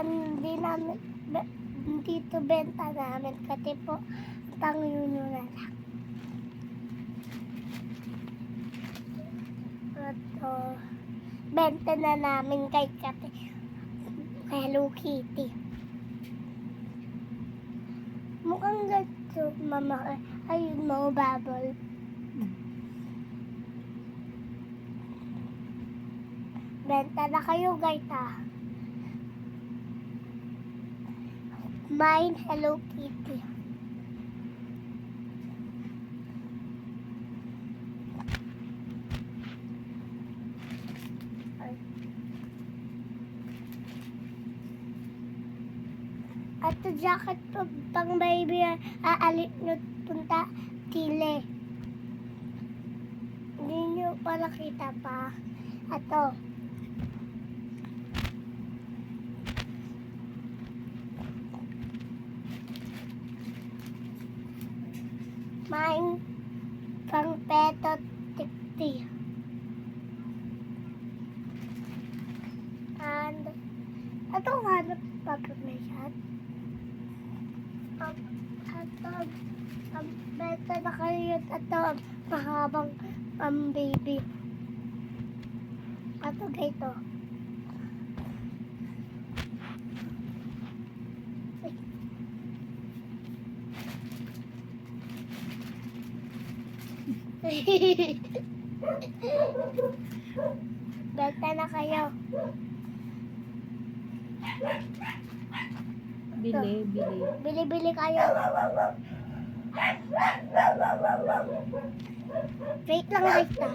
hindi namin, dito benta namin kasi po, Tangyo na lang. Ito, benta na namin kay Kate, Hello Kitty. Mukhang ganito, mama, ayun mo, bubble. Benta na kayo, guys, ah. Mine, Hello Kitty. At the jacket po, pang baby, aalit nyo punta Chile. Hindi nyo pa nakita pa. Ato. Mine, pang peto tikti. And, ito hanap pag-permission. Benta na kayo ito, mahabang baby. Ato gayto. Benta na kayo. Bili kayo. Wait lang, guys, ah.